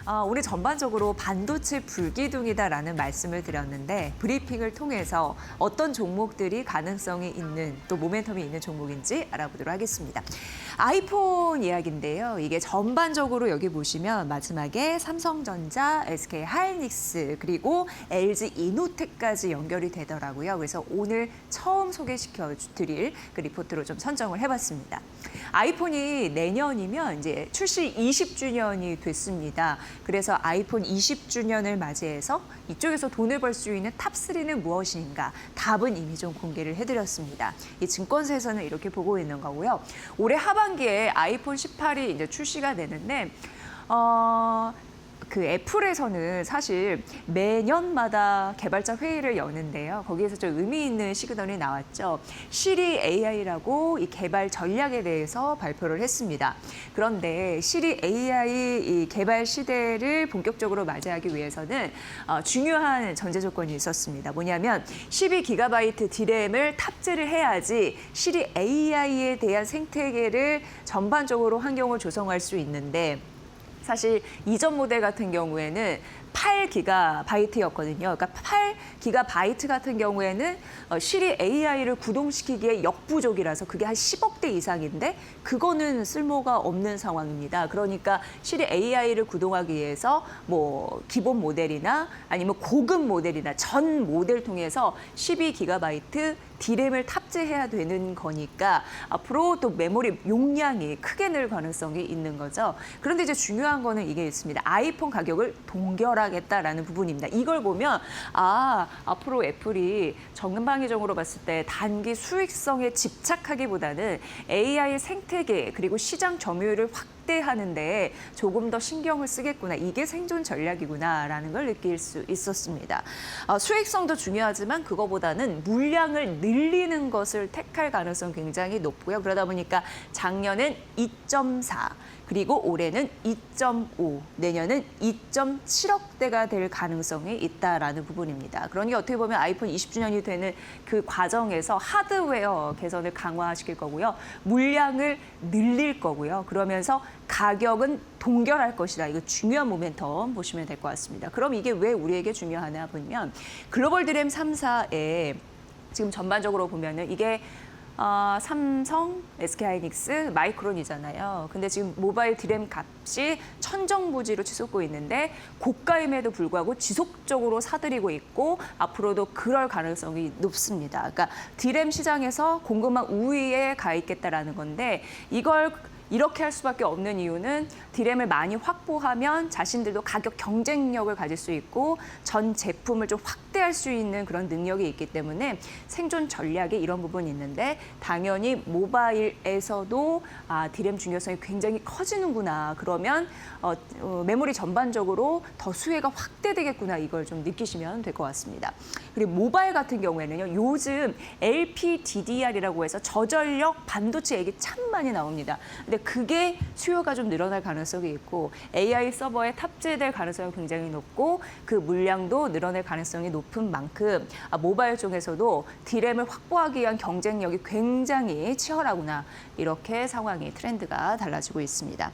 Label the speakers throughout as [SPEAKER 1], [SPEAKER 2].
[SPEAKER 1] 오늘 전반적으로 반도체 불기둥이다라는 말씀을 드렸는데 브리핑을 통해서 어떤 종목들이 가능성이 있는 또 모멘텀이 있는 종목인지 알아보도록 하겠습니다. 아이폰 이야기인데요. 이게 전반적으로 여기 보시면 마지막에 삼성전자, SK하이닉스 그리고 LG 이노텍까지 연결이 되더라고요. 그래서 오늘 처음 소개시켜 드릴 그 리포트로 좀 선정을 해봤습니다. 아이폰이 내년이면 이제 출시 20주년이 됐습니다. 그래서 아이폰 20주년을 맞이해서 이쪽에서 돈을 벌 수 있는 탑3는 무엇인가? 답은 이미 좀 공개를 해드렸습니다. 이 증권사에서는 이렇게 보고 있는 거고요. 올해 하반기에 아이폰 18이 이제 출시가 되는데 그 애플에서는 사실 매년마다 개발자 회의를 여는데요. 거기에서 좀 의미 있는 시그널이 나왔죠. 시리 AI라고 이 개발 전략에 대해서 발표를 했습니다. 그런데 시리 AI 이 개발 시대를 본격적으로 맞이하기 위해서는 중요한 전제 조건이 있었습니다. 뭐냐면 12GB D램을 탑재를 해야지 시리 AI에 대한 생태계를 전반적으로 환경을 조성할 수 있는데 사실 이전 모델 같은 경우에는 8GB였거든요. 그러니까 8GB 같은 경우에는 시리 AI를 구동시키기에 역부족이라서 그게 한 10억대 이상인데 그거는 쓸모가 없는 상황입니다. 그러니까 시리 AI를 구동하기 위해서 뭐 기본 모델이나 아니면 고급 모델이나 전 모델 통해서 12GB D램을 탑재해야 되는 거니까 앞으로 또 메모리 용량이 크게 늘 가능성이 있는 거죠. 그런데 이제 중요한 거는 이게 있습니다. 아이폰 가격을 동결하겠다라는 부분입니다. 이걸 보면 앞으로 애플이 전반기적으로 봤을 때 단기 수익성에 집착하기보다는 AI 생태계 그리고 시장 점유율을 확대하는데 조금 더 신경을 쓰겠구나. 이게 생존 전략이구나라는 걸 느낄 수 있었습니다. 수익성도 중요하지만 그거보다는 물량을 늘리는 것을 택할 가능성이 굉장히 높고요. 그러다 보니까 작년은 2.4, 그리고 올해는 2.5, 내년은 2.7억대가 될 가능성이 있다라는 부분입니다. 그러니 어떻게 보면 아이폰 20주년이 되는 그 과정에서 하드웨어 개선을 강화시킬 거고요. 물량을 늘릴 거고요. 그러면서 가격은 동결할 것이다. 이거 중요한 모멘텀 보시면 될 것 같습니다. 그럼 이게 왜 우리에게 중요하냐 보면 글로벌 드램 3사에 지금 전반적으로 보면은 이게 삼성, SK하이닉스, 마이크론이잖아요. 근데 지금 모바일 드램 값이 천정부지로 치솟고 있는데 고가임에도 불구하고 지속적으로 사들이고 있고 앞으로도 그럴 가능성이 높습니다. 그러니까 드램 시장에서 공급망 우위에 가 있겠다라는 건데 이걸 이렇게 할 수밖에 없는 이유는 D램을 많이 확보하면 자신들도 가격 경쟁력을 가질 수 있고 전 제품을 좀 확대할 수 있는 그런 능력이 있기 때문에 생존 전략에 이런 부분이 있는데 당연히 모바일에서도 D램 중요성이 굉장히 커지는구나. 그러면 메모리 전반적으로 더 수혜가 확대되겠구나. 이걸 좀 느끼시면 될 것 같습니다. 그리고 모바일 같은 경우에는요. 요즘 LPDDR이라고 해서 저전력 반도체 얘기 참 많이 나옵니다. 근데 그게 수요가 좀 늘어날 가능성이 있고 AI 서버에 탑재될 가능성이 굉장히 높고 그 물량도 늘어날 가능성이 높은 만큼 모바일 쪽에서도 D램을 확보하기 위한 경쟁력이 굉장히 치열하구나. 이렇게 상황이 트렌드가 달라지고 있습니다.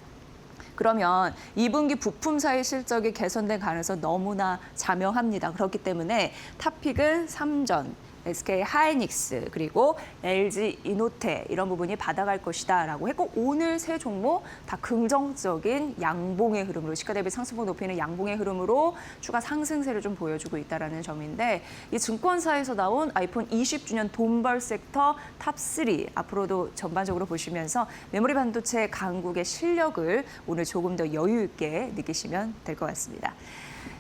[SPEAKER 1] 그러면 2분기 부품사의 실적이 개선된 가능성 너무나 자명합니다. 그렇기 때문에 탑픽은 삼전, SK하이닉스 그리고 LG 이노텍 이런 부분이 받아갈 것이다라고 했고 오늘 세 종목 다 긍정적인 양봉의 흐름으로 시가 대비 상승폭 높이는 양봉의 흐름으로 추가 상승세를 좀 보여주고 있다라는 점인데 이 증권사에서 나온 아이폰 20주년 돈벌 섹터 탑3 앞으로도 전반적으로 보시면서 메모리 반도체 강국의 실력을 오늘 조금 더 여유 있게 느끼시면 될 것 같습니다.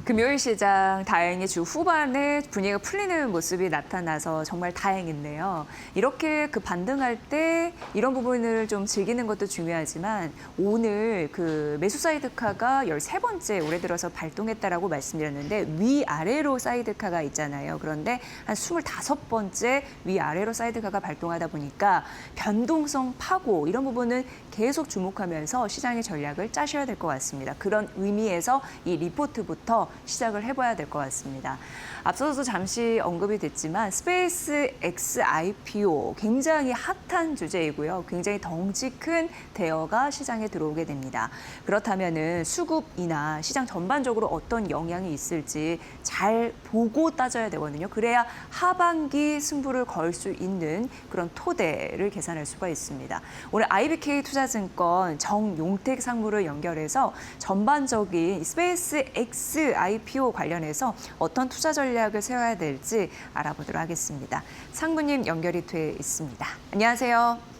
[SPEAKER 1] 금요일 시장 다행히 주 후반에 분위기가 풀리는 모습이 나타나서 정말 다행인데요. 이렇게 그 반등할 때 이런 부분을 좀 즐기는 것도 중요하지만 오늘 그 매수 사이드카가 13번째 올해 들어서 발동했다라고 말씀드렸는데 위아래로 사이드카가 있잖아요. 그런데 한 25번째 위아래로 사이드카가 발동하다 보니까 변동성 파고 이런 부분은 계속 주목하면서 시장의 전략을 짜셔야 될 것 같습니다. 그런 의미에서 이 리포트부터 시작을 해봐야 될 것 같습니다. 앞서도 잠시 언급이 됐지만 스페이스 X IPO 굉장히 핫한 주제이고요. 굉장히 덩치 큰 대여가 시장에 들어오게 됩니다. 그렇다면은 수급이나 시장 전반적으로 어떤 영향이 있을지 잘 보고 따져야 되거든요. 그래야 하반기 승부를 걸 수 있는 그런 토대를 계산할 수가 있습니다. 오늘 IBK 투자증권 정용택 상무를 연결해서 전반적인 스페이스 X IPO 관련해서 어떤 투자 전략을 세워야 될지 알아보도록 하겠습니다. 상무님 연결이 돼 있습니다. 안녕하세요.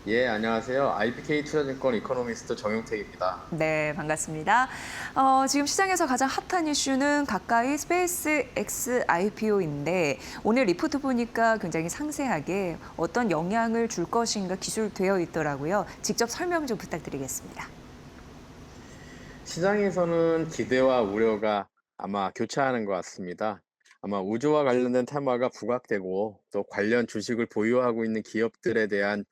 [SPEAKER 2] 예, 안녕하세요. IBK 투자증권 이코노미스트 정용택입니다.
[SPEAKER 1] 네, 반갑습니다. 지금 시장에서 가장 핫한 이슈는 가까이 스페이스 X IPO인데 오늘 리포트 보니까 굉장히 상세하게 어떤 영향을 줄 것인가 기술되어 있더라고요. 직접 설명 좀 부탁드리겠습니다.
[SPEAKER 2] 시장에서는 기대와 우려가 아마 교차하는 것 같습니다. 아마 우주와 관련된 테마가 부각되고 또 관련 주식을 보유하고 있는 기업들에 대한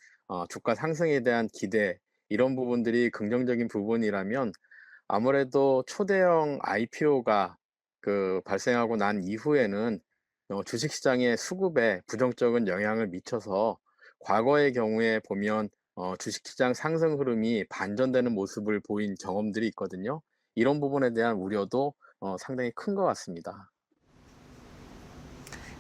[SPEAKER 2] 주가 상승에 대한 기대, 이런 부분들이 긍정적인 부분이라면 아무래도 초대형 IPO가 발생하고 난 이후에는 주식시장의 수급에 부정적인 영향을 미쳐서 과거의 경우에 보면 주식시장 상승 흐름이 반전되는 모습을 보인 경험들이 있거든요. 이런 부분에 대한 우려도 상당히 큰 것 같습니다.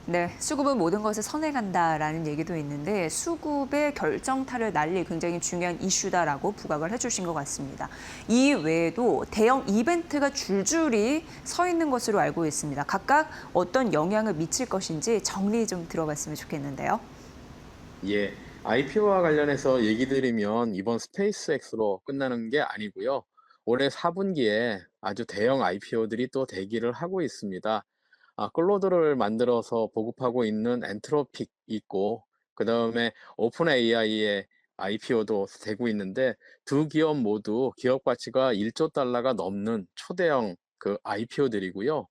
[SPEAKER 1] 네, 수급은 모든 것을 선행한다라는 얘기도 있는데 수급의 결정타를 날릴 굉장히 중요한 이슈다라고 부각을 해주신 것 같습니다. 이 외에도 대형 이벤트가 줄줄이 서 있는 것으로 알고 있습니다. 각각 어떤 영향을 미칠 것인지 정리 좀 들어봤으면 좋겠는데요.
[SPEAKER 2] 예, IPO와 관련해서 얘기 드리면 이번 스페이스X로 끝나는 게 아니고요. 올해 4분기에 아주 대형 IPO들이 또 대기를 하고 있습니다. 클로드를 만들어서 보급하고 있는 엔트로픽 있고, 그다음에 오픈 AI의 IPO도 되고 있는데 두 기업 모두 기업 가치가 1조 달러가 넘는 초대형 IPO들이고요.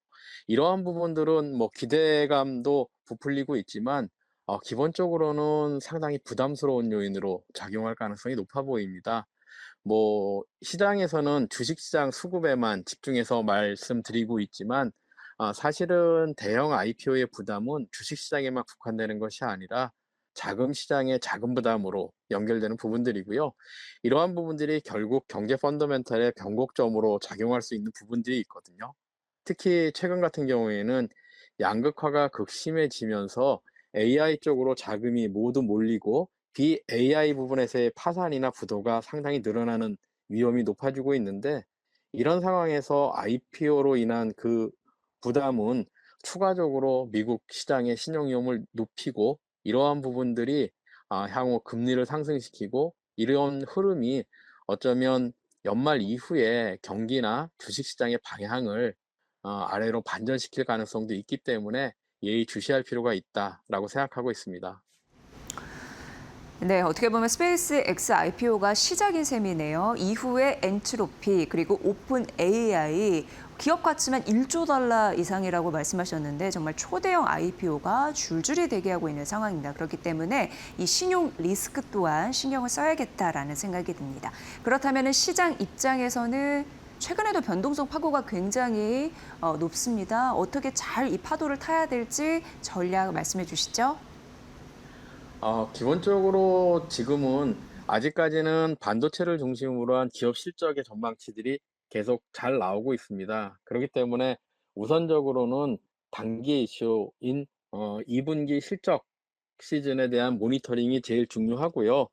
[SPEAKER 2] 이러한 부분들은 뭐 기대감도 부풀리고 있지만 기본적으로는 상당히 부담스러운 요인으로 작용할 가능성이 높아 보입니다. 뭐 시장에서는 주식시장 수급에만 집중해서 말씀드리고 있지만 사실은 대형 IPO의 부담은 주식시장에만 국한되는 것이 아니라 자금 시장의 자금 부담으로 연결되는 부분들이고요. 이러한 부분들이 결국 경제 펀더멘털의 변곡점으로 작용할 수 있는 부분들이 있거든요. 특히 최근 같은 경우에는 양극화가 극심해지면서 AI 쪽으로 자금이 모두 몰리고 비-AI 부분에서의 파산이나 부도가 상당히 늘어나는 위험이 높아지고 있는데, 이런 상황에서 IPO로 인한 부담은 추가적으로 미국 시장의 신용 위험을 높이고, 이러한 부분들이 향후 금리를 상승시키고, 이런 흐름이 어쩌면 연말 이후에 경기나 주식시장의 방향을 아래로 반전시킬 가능성도 있기 때문에 예의주시할 필요가 있다라고 생각하고 있습니다.
[SPEAKER 1] 네, 어떻게 보면 스페이스 X IPO가 시작인 셈이네요. 이후에 엔트로피 그리고 오픈 AI 기업 가치만 1조 달러 이상이라고 말씀하셨는데 정말 초대형 IPO가 줄줄이 대기하고 있는 상황입니다. 그렇기 때문에 이 신용 리스크 또한 신경을 써야겠다라는 생각이 듭니다. 그렇다면 시장 입장에서는 최근에도 변동성 파고가 굉장히 높습니다. 어떻게 잘 이 파도를 타야 될지 전략 말씀해 주시죠.
[SPEAKER 2] 기본적으로 지금은 아직까지는 반도체를 중심으로 한 기업 실적의 전망치들이 계속 잘 나오고 있습니다. 그렇기 때문에 우선적으로는 단기 이슈인 2분기 실적 시즌에 대한 모니터링이 제일 중요하고요.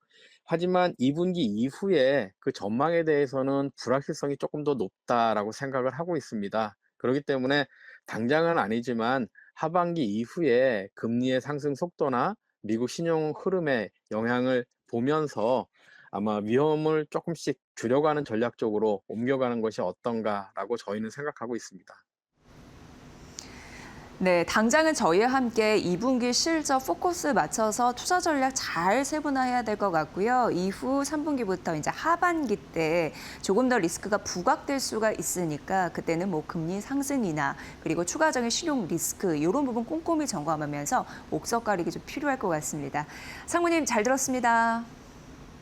[SPEAKER 2] 하지만 2분기 이후에 그 전망에 대해서는 불확실성이 조금 더 높다라고 생각을 하고 있습니다. 그렇기 때문에 당장은 아니지만 하반기 이후에 금리의 상승 속도나 미국 신용 흐름의 영향을 보면서 아마 위험을 조금씩 줄여가는 전략적으로 옮겨가는 것이 어떤가라고 저희는 생각하고 있습니다.
[SPEAKER 1] 네, 당장은 저희와 함께 2분기 실적 포커스 맞춰서 투자 전략 잘 세분화해야 될 것 같고요. 이후 3분기부터 이제 하반기 때 조금 더 리스크가 부각될 수가 있으니까 그때는 뭐 금리 상승이나 그리고 추가적인 신용 리스크 이런 부분 꼼꼼히 점검하면서 옥석 가리기 좀 필요할 것 같습니다. 상무님 잘 들었습니다.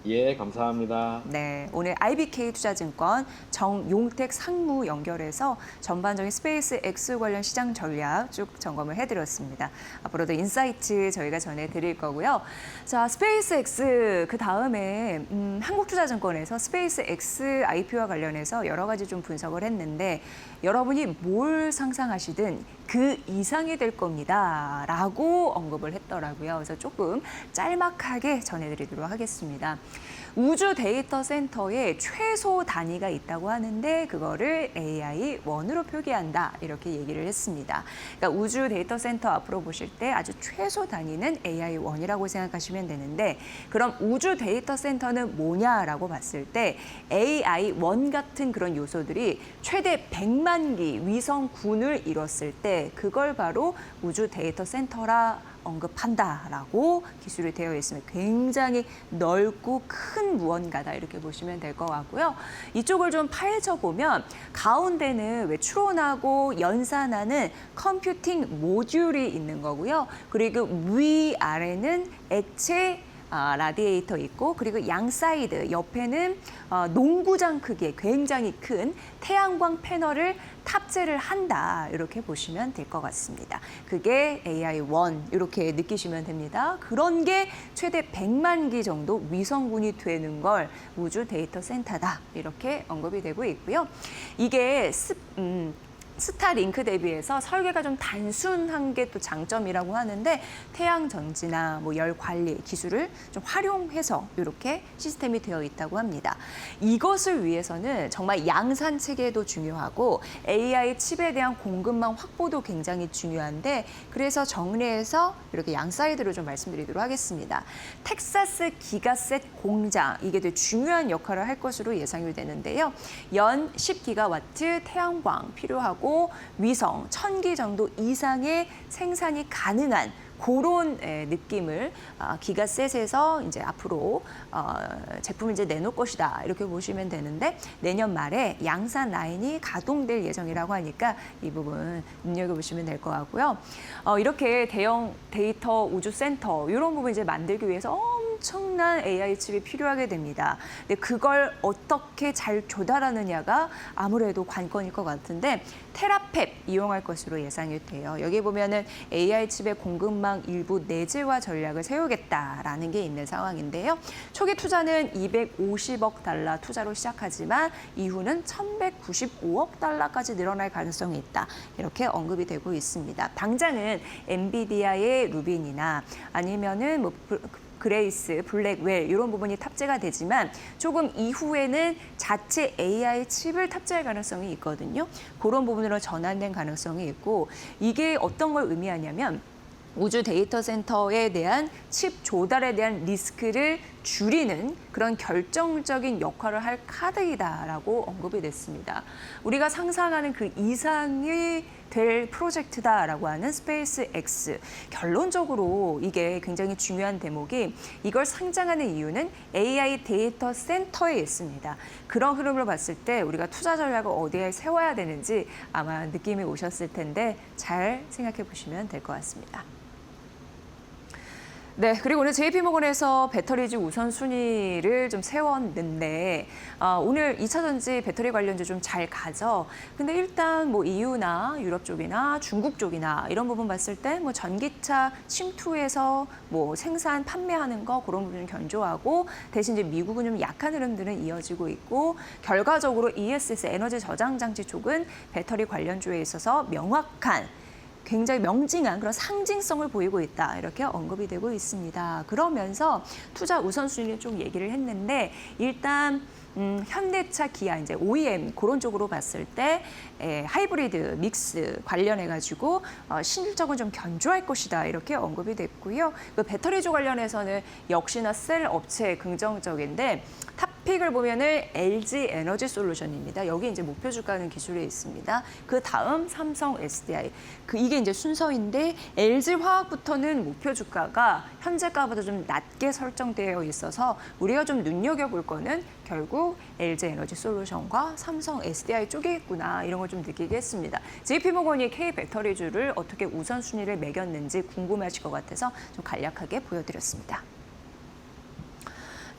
[SPEAKER 2] 예, 감사합니다.
[SPEAKER 1] 네, 오늘 IBK 투자증권 정용택 상무 연결해서 전반적인 스페이스 X 관련 시장 전략 쭉 점검을 해드렸습니다. 앞으로도 인사이트 저희가 전해드릴 거고요. 자, 스페이스 X 그 다음에 한국투자증권에서 스페이스 X IPO와 관련해서 여러 가지 좀 분석을 했는데 여러분이 뭘 상상하시든 그 이상이 될 겁니다. 라고 언급을 했더라고요. 그래서 조금 짤막하게 전해드리도록 하겠습니다. 우주 데이터 센터에 최소 단위가 있다고 하는데 그거를 AI1으로 표기한다. 이렇게 얘기를 했습니다. 그러니까 우주 데이터 센터 앞으로 보실 때 아주 최소 단위는 AI1이라고 생각하시면 되는데 그럼 우주 데이터 센터는 뭐냐라고 봤을 때 AI1 같은 그런 요소들이 최대 100만 기 위성군을 이뤘을 때 그걸 바로 우주 데이터 센터라 언급한다라고 기술이 되어 있습니다. 굉장히 넓고 큰 무언가다 이렇게 보시면 될 것 같고요. 이쪽을 좀 파헤쳐 보면 가운데는 왜 추론하고 연산하는 컴퓨팅 모듈이 있는 거고요. 그리고 위아래는 액체 라디에이터 있고 그리고 양 사이드 옆에는 농구장 크기의 굉장히 큰 태양광 패널을 탑재를 한다 이렇게 보시면 될 것 같습니다. 그게 AI1 이렇게 느끼시면 됩니다. 그런 게 최대 100만 기 정도 위성군이 되는 걸 우주 데이터 센터다 이렇게 언급이 되고 있고요. 이게 스타링크 대비해서 설계가 좀 단순한 게 또 장점이라고 하는데 태양 전지나 뭐 열 관리 기술을 좀 활용해서 이렇게 시스템이 되어 있다고 합니다. 이것을 위해서는 정말 양산 체계도 중요하고 AI 칩에 대한 공급망 확보도 굉장히 중요한데 그래서 정리해서 이렇게 양 사이드로 좀 말씀드리도록 하겠습니다. 텍사스 기가셋 공장 이게 되게 중요한 역할을 할 것으로 예상이 되는데요. 연 10기가와트 태양광 필요하고 위성 1000기 정도 이상의 생산이 가능한 그런 느낌을 기가셋에서 이제 앞으로 제품을 이제 내놓을 것이다 이렇게 보시면 되는데 내년 말에 양산 라인이 가동될 예정이라고 하니까 이 부분 눈여겨보시면 될 것 같고요. 이렇게 대형 데이터 우주 센터 이런 부분 이제 만들기 위해서 엄청난 AI 칩이 필요하게 됩니다. 근데 그걸 어떻게 잘 조달하느냐가 아무래도 관건일 것 같은데 테라팹 이용할 것으로 예상이 돼요. 여기 보면은 AI 칩의 공급망 일부 내재화 전략을 세우겠다라는 게 있는 상황인데요. 초기 투자는 250억 달러 투자로 시작하지만 이후는 1195억 달러까지 늘어날 가능성이 있다. 이렇게 언급이 되고 있습니다. 당장은 엔비디아의 루빈이나 아니면은 뭐 그레이스, 블랙웰 이런 부분이 탑재가 되지만 조금 이후에는 자체 AI 칩을 탑재할 가능성이 있거든요. 그런 부분으로 전환된 가능성이 있고 이게 어떤 걸 의미하냐면 우주 데이터 센터에 대한 칩 조달에 대한 리스크를 줄이는 그런 결정적인 역할을 할 카드이다라고 언급이 됐습니다. 우리가 상상하는 그 이상이 될 프로젝트다라고 하는 스페이스 X. 결론적으로 이게 굉장히 중요한 대목이 이걸 상장하는 이유는 AI 데이터 센터에 있습니다. 그런 흐름을 봤을 때 우리가 투자 전략을 어디에 세워야 되는지 아마 느낌이 오셨을 텐데 잘 생각해 보시면 될 것 같습니다. 네, 그리고 오늘 JP모건에서 배터리주 우선순위를 좀 세웠는데 오늘 2차 전지 배터리 관련주 좀 잘 가죠. 근데 일단 뭐 EU나 유럽 쪽이나 중국 쪽이나 이런 부분 봤을 때 뭐 전기차 침투해서 뭐 생산 판매하는 거 그런 부분은 견조하고 대신 이제 미국은 좀 약한 흐름들은 이어지고 있고 결과적으로 ESS 에너지 저장 장치 쪽은 배터리 관련주에 있어서 명확한 굉장히 명징한 그런 상징성을 보이고 있다. 이렇게 언급이 되고 있습니다. 그러면서 투자 우선순위를 좀 얘기를 했는데 일단 현대차, 기아 이제 OEM 그런 쪽으로 봤을 때 하이브리드 믹스 관련해 가지고 실적은 좀 견조할 것이다 이렇게 언급이 됐고요. 그 배터리주 관련해서는 역시나 셀 업체 긍정적인데 탑픽을 보면은 LG 에너지 솔루션입니다. 여기 이제 목표 주가는 기술에 있습니다. 그 다음 삼성 SDI 이게 이제 순서인데 LG 화학부터는 목표 주가가 현재가보다 좀 낮게 설정되어 있어서 우리가 좀 눈여겨볼 거는 결국 LG 에너지 솔루션과 삼성 SDI 쪽이겠구나 이런 걸 좀 느끼게 했습니다. JP모건이 K 배터리주를 어떻게 우선순위를 매겼는지 궁금하실 것 같아서 좀 간략하게 보여드렸습니다.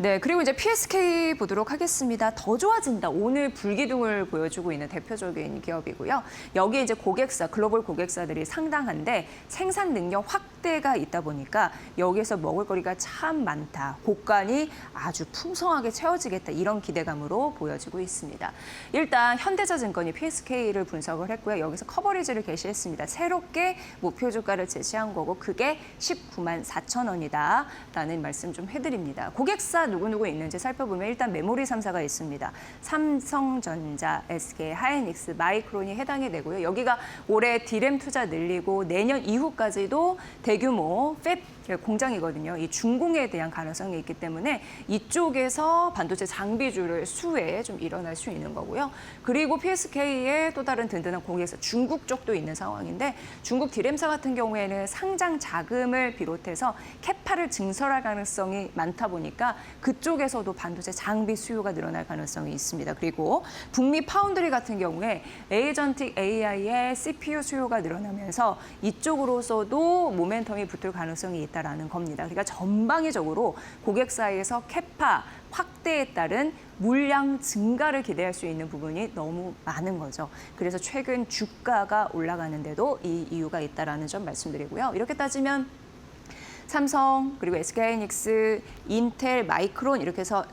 [SPEAKER 1] 네, 그리고 이제 PSK 보도록 하겠습니다. 더 좋아진다. 오늘 불기둥을 보여주고 있는 대표적인 기업이고요. 여기에 이제 고객사, 글로벌 고객사들이 상당한데 생산 능력 확대가 있다 보니까 여기에서 먹을거리가 참 많다. 곡간이 아주 풍성하게 채워지겠다. 이런 기대감으로 보여지고 있습니다. 일단 현대차증권이 PSK를 분석을 했고요. 여기서 커버리지를 게시했습니다. 새롭게 목표 주가를 제시한 거고 그게 19만 4천 원이다라는 말씀 좀 해드립니다. 고객사 누구누구 있는지 살펴보면 일단 메모리 3사가 있습니다. 삼성전자, SK, 하이닉스, 마이크론이 해당이 되고요. 여기가 올해 D램 투자 늘리고 내년 이후까지도 대규모 팹 공장이거든요. 이 준공에 대한 가능성이 있기 때문에 이쪽에서 반도체 장비주를 수혜 좀 일어날 수 있는 거고요. 그리고 PSK의 또 다른 든든한 고객사 중국 쪽도 있는 상황인데 중국 D램사 같은 경우에는 상장 자금을 비롯해서 캐파를 증설할 가능성이 많다 보니까 그쪽에서도 반도체 장비 수요가 늘어날 가능성이 있습니다. 그리고 북미 파운드리 같은 경우에 에이전틱 AI의 CPU 수요가 늘어나면서 이쪽으로서도 모멘텀이 붙을 가능성이 있다라는 겁니다. 그러니까 전방위적으로 고객사에서 캐파 확대에 따른 물량 증가를 기대할 수 있는 부분이 너무 많은 거죠. 그래서 최근 주가가 올라가는데도 이 이유가 있다라는 점 말씀드리고요. 이렇게 따지면 삼성, 그리고 SK하이닉스, 인텔, 마이크론 이렇게 해서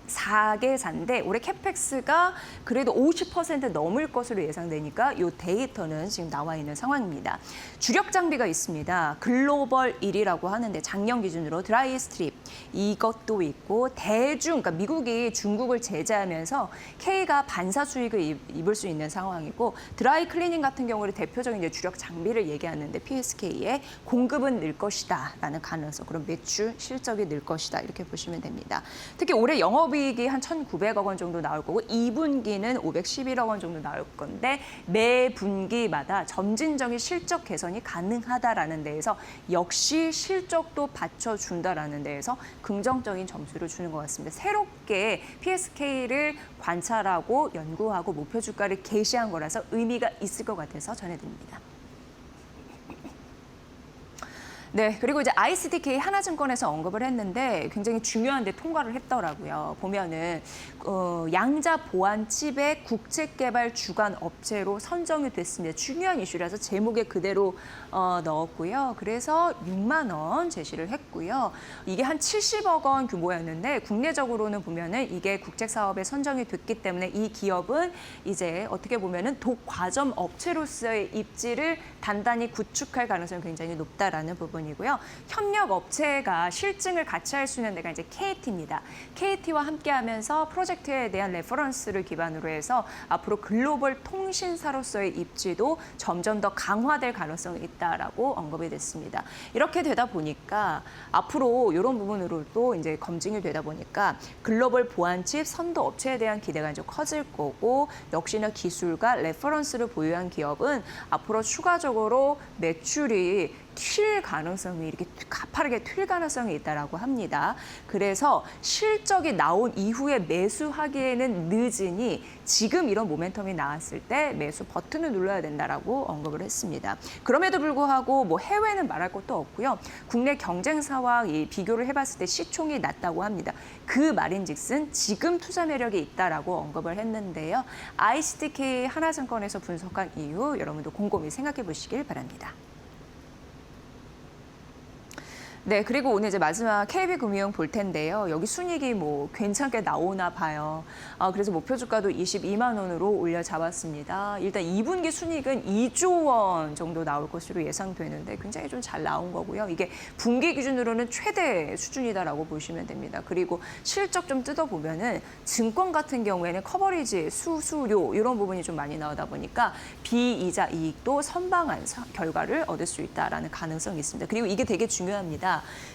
[SPEAKER 1] 4개사인데 올해 캐펙스가 그래도 50% 넘을 것으로 예상되니까 이 데이터는 지금 나와 있는 상황입니다. 주력 장비가 있습니다. 글로벌 1위라고 하는데 작년 기준으로 드라이 스트립 이것도 있고 대중, 그러니까 미국이 중국을 제재하면서 K가 반사 수익을 입을 수 있는 상황이고 드라이 클리닝 같은 경우는 대표적인 이제 주력 장비를 얘기하는데 PSK의 공급은 늘 것이다라는 가능성, 그럼 매출 실적이 늘 것이다 이렇게 보시면 됩니다. 특히 올해 영업이익이 한 1,900억 원 정도 나올 거고 2분기는 511억 원 정도 나올 건데 매 분기마다 점진적인 실적 개선이 가능하다라는 데에서 역시 실적도 받쳐준다라는 데에서 긍정적인 점수를 주는 것 같습니다. 새롭게 PSK를 관찰하고 연구하고 목표 주가를 게시한 거라서 의미가 있을 것 같아서 전해드립니다. 네, 그리고 이제 ICDK 하나증권에서 언급을 했는데 굉장히 중요한데 통과를 했더라고요. 보면은 양자 보안 칩의 국책개발 주간 업체로 선정이 됐습니다. 중요한 이슈라서 제목에 그대로 넣었고요. 그래서 6만 원 제시를 했고요. 이게 한 70억 원 규모였는데 국내적으로는 보면은 이게 국책 사업에 선정이 됐기 때문에 이 기업은 이제 어떻게 보면은 독과점 업체로서의 입지를 단단히 구축할 가능성이 굉장히 높다라는 부분. 이고요. 협력 업체가 실증을 같이 할 수 있는 데가 이제 KT입니다. KT와 함께하면서 프로젝트에 대한 레퍼런스를 기반으로 해서 앞으로 글로벌 통신사로서의 입지도 점점 더 강화될 가능성이 있다라고 언급이 됐습니다. 이렇게 되다 보니까 앞으로 이런 부분으로도 이제 검증이 되다 보니까 글로벌 보안칩 선도 업체에 대한 기대가 이제 커질 거고 역시나 기술과 레퍼런스를 보유한 기업은 앞으로 추가적으로 매출이 튈 가능성이 이렇게 가파르게 튈 가능성이 있다라고 합니다. 그래서 실적이 나온 이후에 매수하기에는 늦으니 지금 이런 모멘텀이 나왔을 때 매수 버튼을 눌러야 된다라고 언급을 했습니다. 그럼에도 불구하고 뭐 해외는 말할 것도 없고요. 국내 경쟁사와 이 비교를 해봤을 때 시총이 낮다고 합니다. 그 말인즉슨 지금 투자 매력이 있다라고 언급을 했는데요. ICDK 하나증권에서 분석한 이유 여러분도 곰곰이 생각해 보시길 바랍니다. 네, 그리고 오늘 이제 마지막 KB금융 볼 텐데요. 여기 순이익이 뭐 괜찮게 나오나 봐요. 그래서 목표 주가도 22만 원으로 올려 잡았습니다. 일단 2분기 순이익은 2조 원 정도 나올 것으로 예상되는데 굉장히 좀 잘 나온 거고요. 이게 분기 기준으로는 최대 수준이다라고 보시면 됩니다. 그리고 실적 좀 뜯어보면은 증권 같은 경우에는 커버리지, 수수료 이런 부분이 좀 많이 나오다 보니까 비이자 이익도 선방한 결과를 얻을 수 있다라는 가능성이 있습니다. 그리고 이게 되게 중요합니다.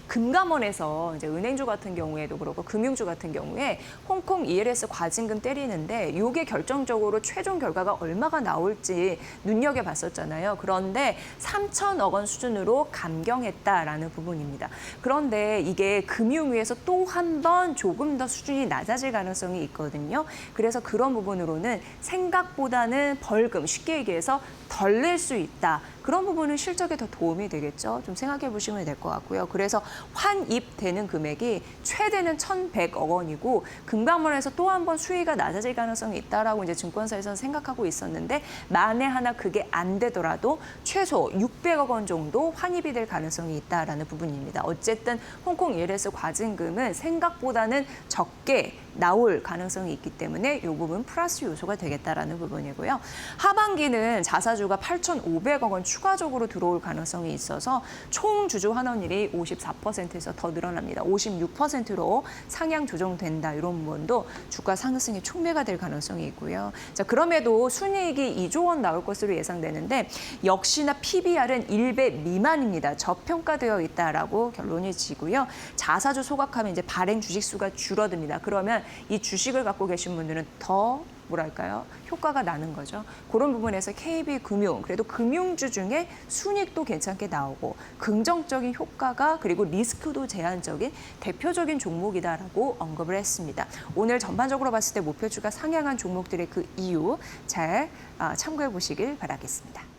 [SPEAKER 1] 금감원에서 이제 은행주 같은 경우에도 그렇고 금융주 같은 경우에 홍콩 ELS 과징금 때리는데 이게 결정적으로 최종 결과가 얼마가 나올지 눈여겨봤었잖아요. 그런데 3천억 원 수준으로 감경했다라는 부분입니다. 그런데 이게 금융위에서 또 한 번 조금 더 수준이 낮아질 가능성이 있거든요. 그래서 그런 부분으로는 생각보다는 벌금, 쉽게 얘기해서 덜 낼 수 있다. 그런 부분은 실적에 더 도움이 되겠죠. 좀 생각해 보시면 될 것 같고요. 그래서 환입되는 금액이 최대는 1,100억 원이고 금감원에서 또 한 번 수위가 낮아질 가능성이 있다라고 이제 증권사에서는 생각하고 있었는데 만에 하나 그게 안 되더라도 최소 600억 원 정도 환입이 될 가능성이 있다라는 부분입니다. 어쨌든 홍콩 ELS 과징금은 생각보다는 적게 나올 가능성이 있기 때문에 이 부분 플러스 요소가 되겠다라는 부분이고요. 하반기는 자사주가 8,500억 원 추가적으로 들어올 가능성이 있어서 총 주주 환원율이 54%에서 더 늘어납니다. 56%로 상향 조정된다. 이런 부분도 주가 상승의 촉매가 될 가능성이 있고요. 자, 그럼에도 순이익이 2조 원 나올 것으로 예상되는데 역시나 PBR은 1배 미만입니다. 저평가되어 있다라고 결론이 지고요. 자사주 소각하면 이제 발행 주식 수가 줄어듭니다. 그러면 이 주식을 갖고 계신 분들은 더 뭐랄까요? 효과가 나는 거죠. 그런 부분에서 KB금융, 그래도 금융주 중에 순이익도 괜찮게 나오고 긍정적인 효과가 그리고 리스크도 제한적인 대표적인 종목이다라고 언급을 했습니다. 오늘 전반적으로 봤을 때 목표주가 상향한 종목들의 그 이유 잘 참고해 보시길 바라겠습니다.